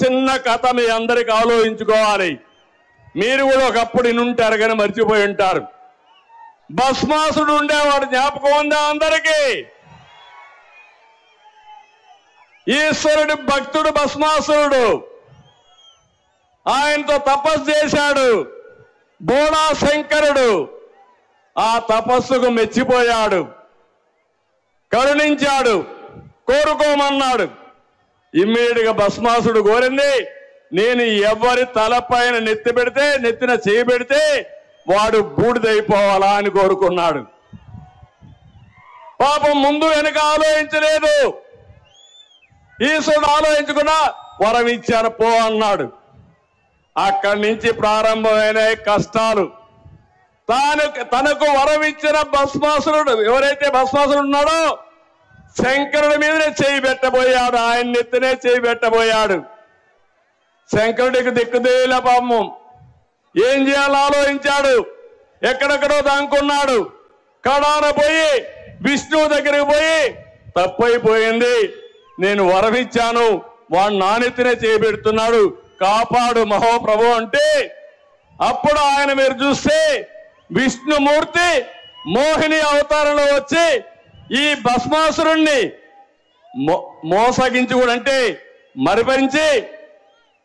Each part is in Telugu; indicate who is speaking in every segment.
Speaker 1: చిన్న కథ మీ అందరికి ఆలోచించుకోవాలి. మీరు కూడా ఒకప్పుడు ఇనుంటారు కానీ మర్చిపోయి ఉంటారు. భస్మాసుడు ఉండేవాడు, జ్ఞాపకం ఉందా అందరికీ? ఈశ్వరుడి భక్తుడు భస్మాసురుడు. ఆయనతో తపస్సు చేశాడు బోళా శంకరుడు. ఆ తపస్సుకు మెచ్చిపోయాడు, కరుణించాడు, కోరుకోమన్నాడు. ఇమ్మీడియట్ గా భస్మాసుడు కోరింది, నేను ఎవరి తలపైన నెత్తి పెడితే, నెత్తిన చేయి పెడితే వాడు బూడిదైపోవాలా అని కోరుకున్నాడు. పాపం ముందు వెనక ఆలోచించలేదు. ఈశ్వరుడు ఆలోచించుకున్నా వరం ఇచ్చాను పో అన్నాడు. అక్కడి నుంచి ప్రారంభమైన కష్టాలు. తనకు వరం ఇచ్చిన భస్మాసురుడు, ఎవరైతే భస్మాసురుడు ఉన్నాడో శంకరుడి మీదనే చేయి పెట్టబోయాడు, ఆయన నెత్తినే చేయి పెట్టబోయాడు. శంకరుడికి దిక్కుదేల పాపం. ఏం చేయాలో ఆలోచించాడు, ఎక్కడెక్కడో దాంకున్నాడు. కడాన పోయి విష్ణువు దగ్గరికి పోయి తప్పైపోయింది, నేను వరమిచ్చాను, వాడు నానెత్తినే చేయబెడుతున్నాడు, కాపాడు మహోప్రభు అంటే అప్పుడు ఆయన మీరు చూస్తే విష్ణుమూర్తి మోహిని అవతారంలో వచ్చి ఈ భస్మాసురుణ్ణి మోసగించి కూడా అంటే మరిపరించి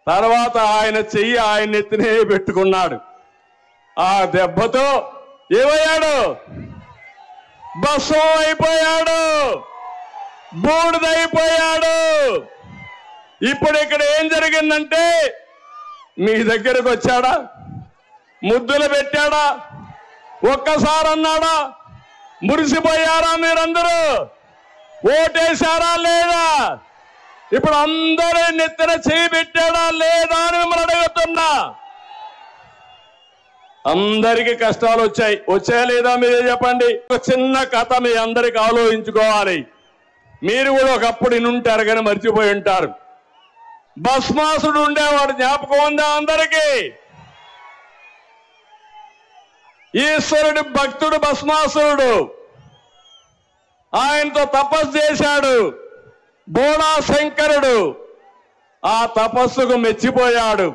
Speaker 1: తర్వాత ఆయన చెయ్యి ఆయన ఎత్తినే పెట్టుకున్నాడు. ఆ దెబ్బతో ఏమయ్యాడు? భస్మం అయిపోయాడు, బూడిదైపోయాడు. ఇప్పుడు ఇక్కడ ఏం జరిగిందంటే, మీ దగ్గరకు వచ్చాడా? ముద్దులు పెట్టాడా? ఒక్కసారి అన్నాడా? మురిసిపోయారా మీరందరూ? ఓటేశారా లేదా? ఇప్పుడు అందరూ నెత్తిన చేయి పెట్టాడా లేదా అని మిమ్మల్ని అడుగుతున్నా. అందరికీ కష్టాలు వచ్చాయా లేదా మీరే చెప్పండి. ఒక చిన్న కథ మీ అందరికి ఆలోచించుకోవాలి. మీరు కూడా ఒకప్పుడు ఇనుంటారు కానీ మర్చిపోయి ఉంటారు. భస్మాసుడు ఉండేవాడు, జ్ఞాపకం ఉందా అందరికీ? ఈశ్వరుడి భక్తుడు భస్మాసురుడు. ఆయనతో తపస్సు చేశాడు బోళా శంకరుడు. ఆ తపస్సుకు మెచ్చిపోయాడు,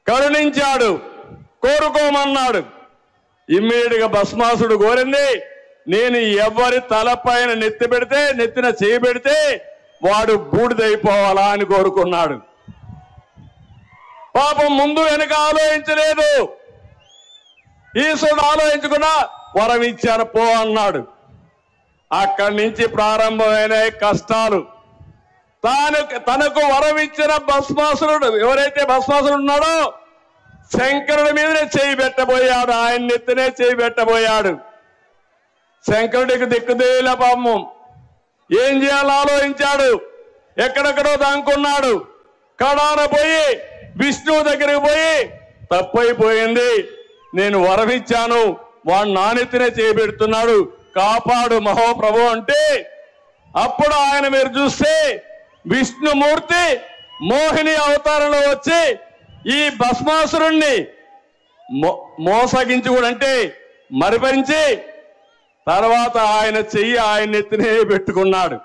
Speaker 1: కరుణించాడు, కోరుకోమన్నాడు. ఇమ్మీడియట్ గా భస్మాసుడు కోరింది, నేను ఎవరి తలపైన నెత్తి పెడితే, నెత్తిన చేయి పెడితే వాడు బూడిదైపోవాలా అని కోరుకున్నాడు. పాపం ముందు వెనక ఆలోచించలేదు. ఈశ్వరుడు ఆలోచించుకున్నా వరం ఇచ్చాను పో అన్నాడు. అక్కడి నుంచి ప్రారంభమైన కష్టాలు. తనకు వరం ఇచ్చిన భస్మాసురుడు, ఎవరైతే భస్మాసురుడు ఉన్నాడో శంకరుడి మీదనే చేయి పెట్టబోయాడు, ఆయన నెత్తినే చేయి పెట్టబోయాడు. శంకరుడికి దిక్కుదేల పాపం. ఏం చేయాలో ఆలోచించాడు, ఎక్కడెక్కడో దాంకున్నాడు. కడాన పోయి విష్ణువు దగ్గరికి పోయి తప్పైపోయింది, నేను వరమిచ్చాను, వాడు నానెత్తినే చేయబెడుతున్నాడు, కాపాడు మహోప్రభు అంటే అప్పుడు ఆయన మీరు చూస్తే విష్ణుమూర్తి మోహిని అవతారంలో వచ్చి ఈ భస్మాసురుణ్ణి మోసగించి కూడా అంటే మరిపరించి తర్వాత ఆయన చెయ్యి ఆయన ఎత్తినే పెట్టుకున్నాడు.